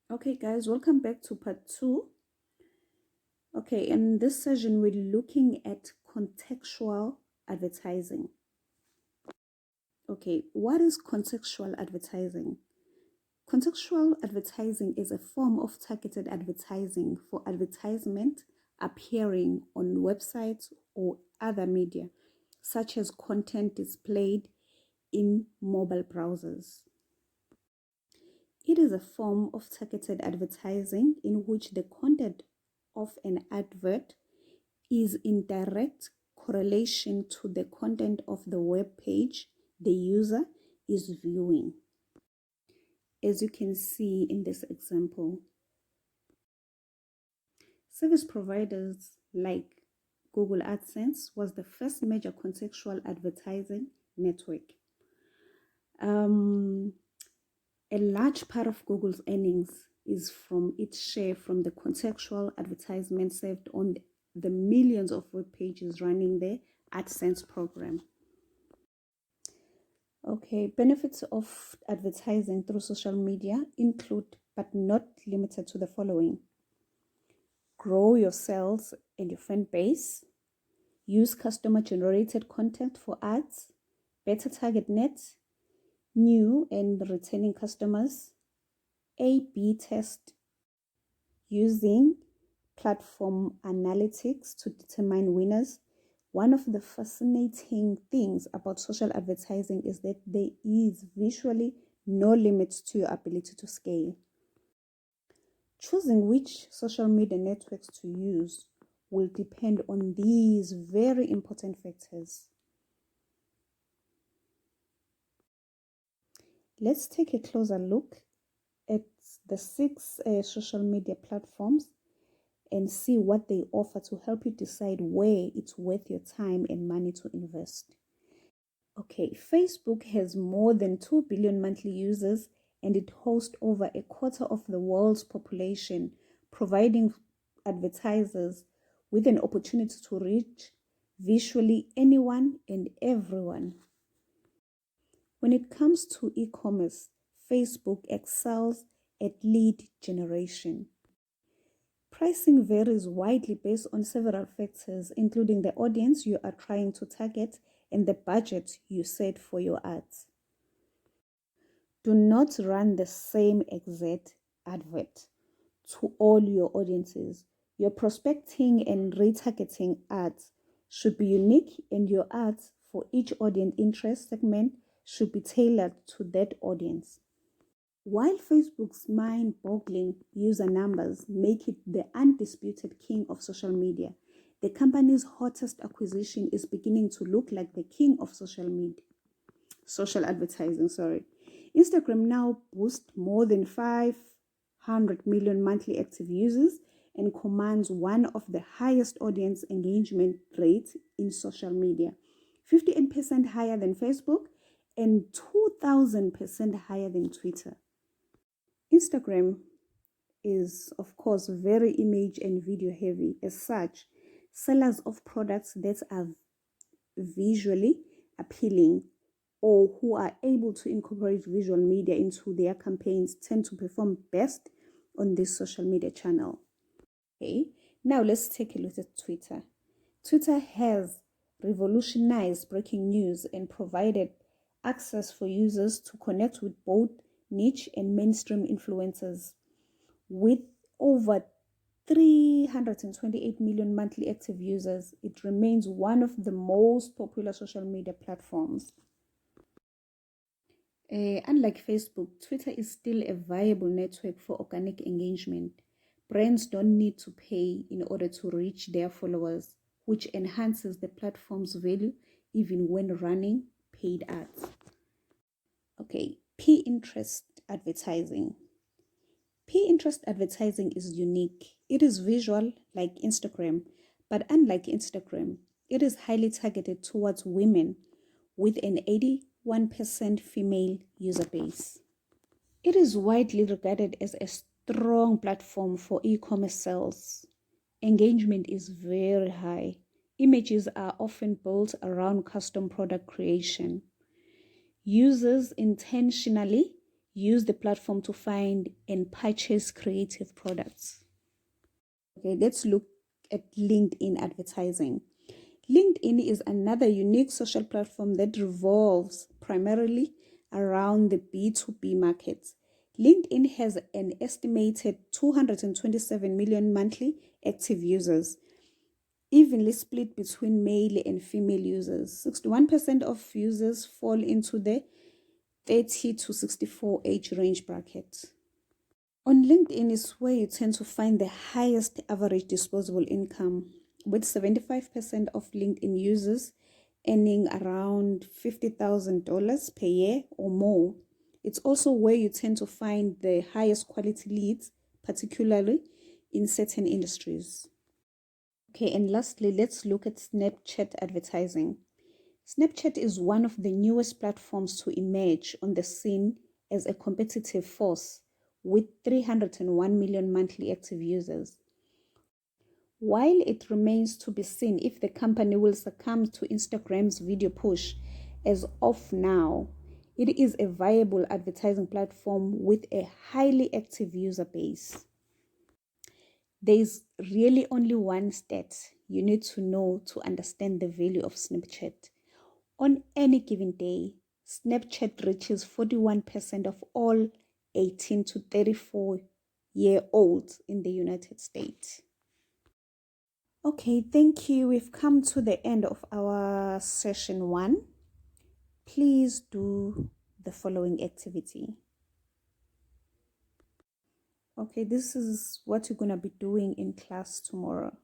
Okay, guys, welcome back to part 2. Okay, in this session, we're looking at contextual advertising. Okay, what is contextual advertising? Contextual advertising is a form of targeted advertising for advertisement appearing on websites or other media, such as content displayed in mobile browsers. It is a form of targeted advertising in which the content of an advert is in direct correlation to the content of the web page the user is viewing. As you can see in this example, service providers like Google AdSense was the first major contextual advertising network. A large part of Google's earnings is from its share from the contextual advertisement served on the millions of web pages running the AdSense program. Okay, benefits of advertising through social media include, but not limited to, the following: grow your sales and your fan base, use customer generated content for ads, better target net, new and returning customers, A/B test using platform analytics to determine winners. One of the fascinating things about social advertising is that there is visually no limit to your ability to scale. Choosing which social media networks to use will depend on these very important factors. Let's take a closer look at the 6 social media platforms and see what they offer to help you decide where it's worth your time and money to invest. Okay, Facebook has more than 2 billion monthly users and it hosts over a quarter of the world's population, providing advertisers with an opportunity to reach visually anyone and everyone. When it comes to e-commerce, Facebook excels at lead generation. Pricing varies widely based on several factors, including the audience you are trying to target and the budget you set for your ads. Do not run the same exact advert to all your audiences. Your prospecting and retargeting ads should be unique, and your ads for each audience interest segment should be tailored to that audience. While Facebook's mind-boggling user numbers make it the undisputed king of social media, the company's hottest acquisition is beginning to look like the king of social advertising. Instagram now boasts more than 500 million monthly active users and commands one of the highest audience engagement rates in social media, 58% higher than Facebook and 2,000% higher than Twitter. Instagram is, of course, very image and video heavy. As such, sellers of products that are visually appealing or who are able to incorporate visual media into their campaigns tend to perform best on this social media channel. Okay, now let's take a look at Twitter. Twitter has revolutionized breaking news and provided access for users to connect with both niche and mainstream influencers. With over 328 million monthly active users, it remains one of the most popular social media platforms. Unlike Facebook, Twitter is still a viable network for organic engagement. Brands don't need to pay in order to reach their followers, which enhances the platform's value even when running paid ads. Okay, Pinterest advertising. Pinterest advertising is unique. It is visual like Instagram, but unlike Instagram, it is highly targeted towards women with an 81% female user base. It is widely regarded as a strong platform for e-commerce sales. Engagement is very high. Images are often built around custom product creation. Users intentionally use the platform to find and purchase creative products. Okay, let's look at LinkedIn advertising. LinkedIn is another unique social platform that revolves primarily around the B2B market. LinkedIn has an estimated 227 million monthly active users, evenly split between male and female users. 61% of users fall into the 30 to 64 age range bracket. On LinkedIn is where you tend to find the highest average disposable income, with 75% of LinkedIn users earning around $50,000 per year or more. It's also where you tend to find the highest quality leads, particularly in certain industries. Okay, and lastly, let's look at Snapchat advertising. Snapchat is one of the newest platforms to emerge on the scene as a competitive force with 301 million monthly active users. While it remains to be seen if the company will succumb to Instagram's video push as of now, it is a viable advertising platform with a highly active user base. There's really only one stat you need to know to understand the value of Snapchat. On any given day, Snapchat reaches 41% of all 18 to 34-year-olds in the United States. Okay, thank you. We've come to the end of our session 1. Please do the following activity. Okay, this is what you're going to be doing in class tomorrow.